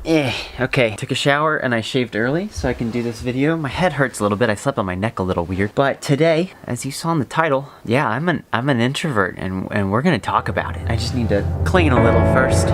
Okay, took a shower and I shaved early so I can do this video. My head hurts a little bit. I slept on my neck a little weird. But today, as you saw in the title, yeah, I'm an introvert and we're gonna talk about it. I just need to clean a little first.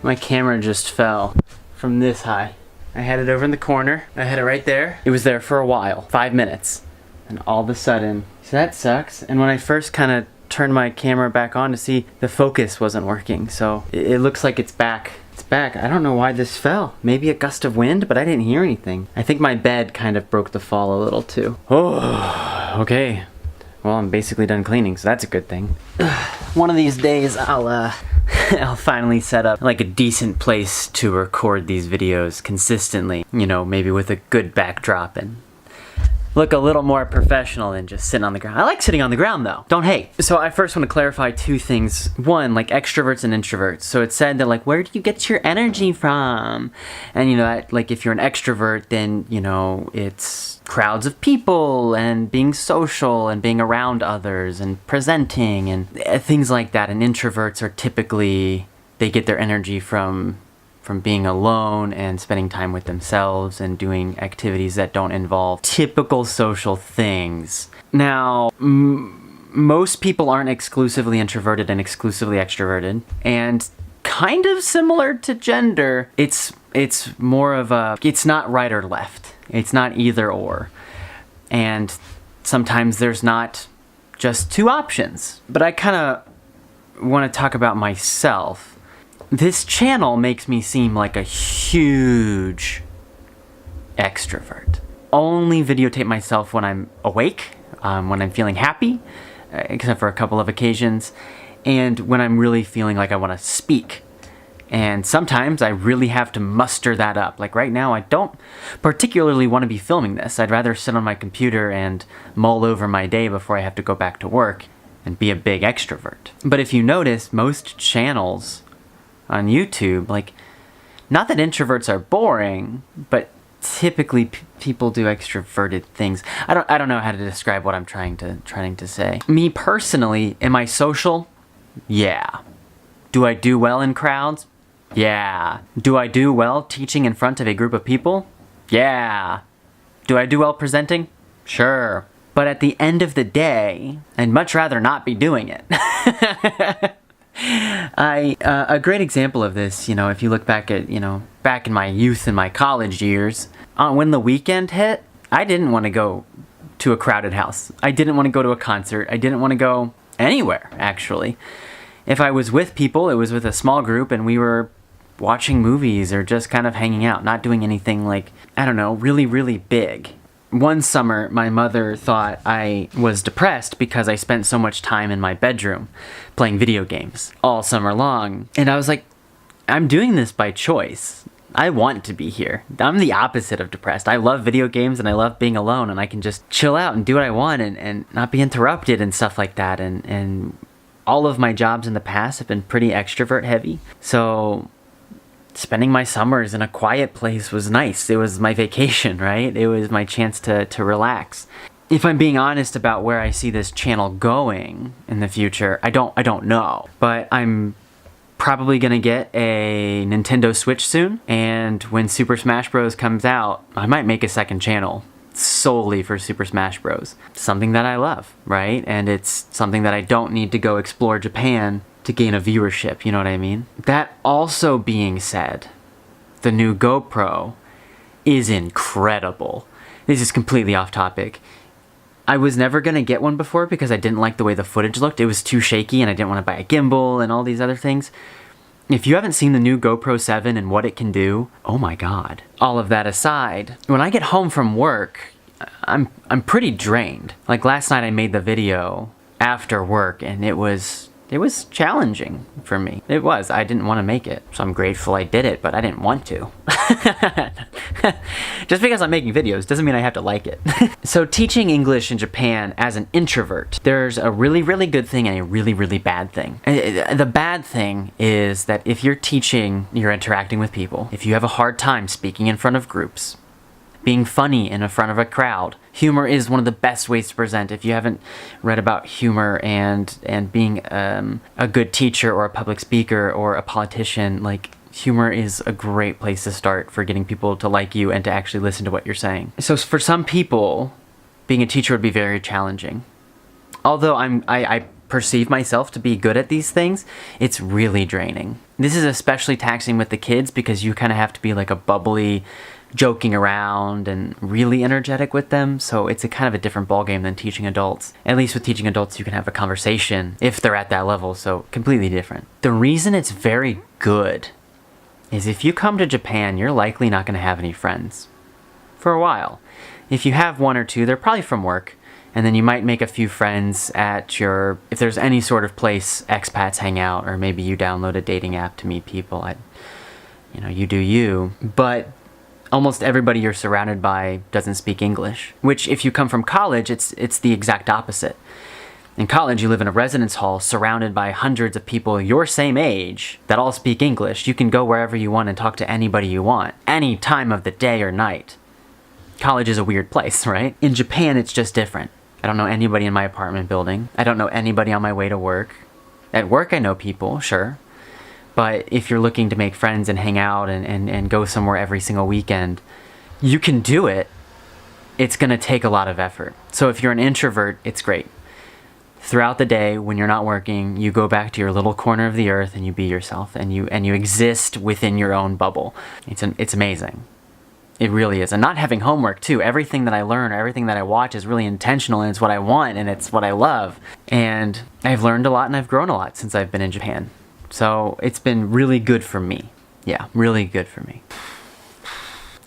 My camera just fell from this high. I had it over in the corner. I had it right there. It was there for a while, 5 minutes. And all of a sudden, so that sucks. And when I first kind of turned my camera back on to see, the focus wasn't working. So it looks like it's back. It's back. I don't know why this fell. Maybe a gust of wind, but I didn't hear anything. I think my bed kind of broke the fall a little too. Oh, okay. Well, I'm basically done cleaning, so that's a good thing. One of these days, I'll finally set up like a decent place to record these videos consistently. You know, maybe with a good backdrop and look a little more professional than just sitting on the ground. I like sitting on the ground though. Don't hate. So I first want to clarify two things. One, like extroverts and introverts. So it said that like, where do you get your energy from? And you know, that, like if you're an extrovert, then you know, it's crowds of people and being social and being around others and presenting and things like that. And introverts are typically, they get their energy from being alone and spending time with themselves and doing activities that don't involve typical social things. Now, most people aren't exclusively introverted and exclusively extroverted, and kind of similar to gender, it's more of a, it's not right or left. It's not either or. And sometimes there's not just two options. But I kind of want to talk about myself. This channel makes me seem like a huge extrovert. Only videotape myself when I'm awake, when I'm feeling happy, except for a couple of occasions, and when I'm really feeling like I want to speak. And sometimes I really have to muster that up. Like right now, I don't particularly want to be filming this. I'd rather sit on my computer and mull over my day before I have to go back to work and be a big extrovert. But if you notice, most channels on YouTube, like, not that introverts are boring, but typically people do extroverted things. I don't know how to describe what I'm trying to say. Me personally, am I social? Yeah. Do I do well in crowds? Yeah. Do I do well teaching in front of a group of people? Yeah. Do I do well presenting? Sure. But at the end of the day, I'd much rather not be doing it. A great example of this, you know, if you look back at, you know, back in my youth and my college years, when the weekend hit, I didn't want to go to a crowded house. I didn't want to go to a concert. I didn't want to go anywhere, actually. If I was with people, it was with a small group and we were watching movies or just kind of hanging out, not doing anything like, I don't know, really, really big. One summer, my mother thought I was depressed because I spent so much time in my bedroom playing video games all summer long. And I was like, I'm doing this by choice. I want to be here. I'm the opposite of depressed. I love video games and I love being alone and I can just chill out and do what I want and not be interrupted and stuff like that. And all of my jobs in the past have been pretty extrovert heavy. So spending my summers in a quiet place was nice. It was my vacation, right? It was my chance to relax. If I'm being honest about where I see this channel going in the future, I don't know. But I'm probably gonna get a Nintendo Switch soon, and when Super Smash Bros. Comes out, I might make a second channel solely for Super Smash Bros. Something that I love, right? And it's something that I don't need to go explore Japan to gain a viewership, you know what I mean? That also being said, the new GoPro is incredible. This is completely off topic. I was never gonna get one before because I didn't like the way the footage looked. It was too shaky and I didn't want to buy a gimbal and all these other things. If you haven't seen the new GoPro 7 and what it can do, oh my god. All of that aside, when I get home from work, I'm pretty drained. Like last night I made the video after work and it was challenging for me. It was. I didn't want to make it. So I'm grateful I did it, but I didn't want to. Just because I'm making videos doesn't mean I have to like it. So teaching English in Japan as an introvert, there's a really, really good thing and a really, really bad thing. The bad thing is that if you're teaching, you're interacting with people. If you have a hard time speaking in front of groups, being funny in front of a crowd. Humor is one of the best ways to present. If you haven't read about humor and being a good teacher or a public speaker or a politician, like, humor is a great place to start for getting people to like you and to actually listen to what you're saying. So for some people, being a teacher would be very challenging. Although I perceive myself to be good at these things, it's really draining. This is especially taxing with the kids because you kind of have to be like a bubbly, joking around and really energetic with them. So it's a kind of a different ballgame than teaching adults. At least with teaching adults, you can have a conversation if they're at that level. So completely different. The reason it's very good is if you come to Japan, you're likely not going to have any friends for a while. If you have one or two, they're probably from work. And then you might make a few friends at if there's any sort of place expats hang out, or maybe you download a dating app to meet people. You do you. But almost everybody you're surrounded by doesn't speak English. Which, if you come from college, it's the exact opposite. In college, you live in a residence hall surrounded by hundreds of people your same age that all speak English. You can go wherever you want and talk to anybody you want, any time of the day or night. College is a weird place, right? In Japan, it's just different. I don't know anybody in my apartment building. I don't know anybody on my way to work. At work, I know people, sure. But if you're looking to make friends and hang out and go somewhere every single weekend, you can do it. It's going to take a lot of effort. So if you're an introvert, it's great. Throughout the day, when you're not working, you go back to your little corner of the earth and you be yourself and you exist within your own bubble. It's amazing. It really is. And not having homework, too. Everything that I learn or everything that I watch is really intentional, and it's what I want, and it's what I love. And I've learned a lot, and I've grown a lot since I've been in Japan. So it's been really good for me. Yeah, really good for me.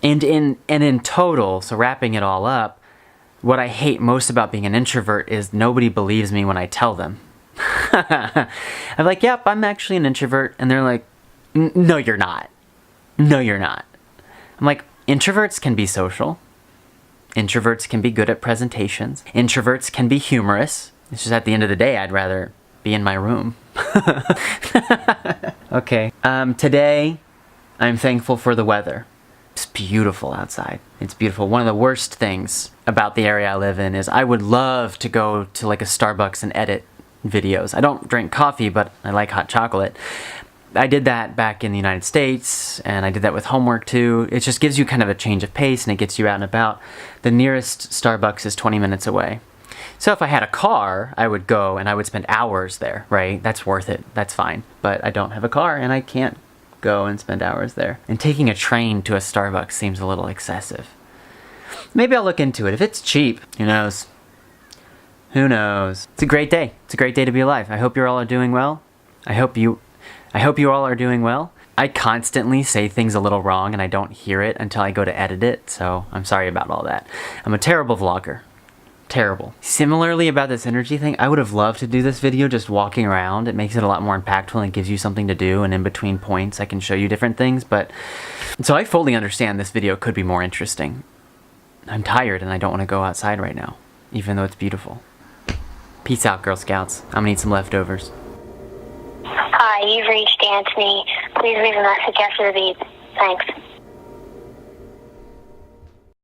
And in total, so wrapping it all up, what I hate most about being an introvert is nobody believes me when I tell them. I'm like, yep, I'm actually an introvert. And they're like, no, you're not. No, you're not. I'm like, introverts can be social. Introverts can be good at presentations. Introverts can be humorous. It's just at the end of the day, I'd rather be in my room. Okay. Today, I'm thankful for the weather. It's beautiful outside. It's beautiful. One of the worst things about the area I live in is I would love to go to like a Starbucks and edit videos. I don't drink coffee, but I like hot chocolate. I did that back in the United States, and I did that with homework too. It just gives you kind of a change of pace, and it gets you out and about. The nearest Starbucks is 20 minutes away. So if I had a car, I would go, and I would spend hours there, right? That's worth it. That's fine. But I don't have a car, and I can't go and spend hours there. And taking a train to a Starbucks seems a little excessive. Maybe I'll look into it. If it's cheap, who knows? Who knows? It's a great day. It's a great day to be alive. I hope you all are doing well. I hope you all are doing well. I constantly say things a little wrong and I don't hear it until I go to edit it, so I'm sorry about all that. I'm a terrible vlogger. Terrible. Similarly about this energy thing, I would have loved to do this video just walking around. It makes it a lot more impactful and gives you something to do, and in between points I can show you different things, but... So I fully understand this video could be more interesting. I'm tired and I don't want to go outside right now, even though it's beautiful. Peace out, Girl Scouts. I'm gonna eat some leftovers. Hi, you've reached Antony. Please leave a message after the beep. Thanks.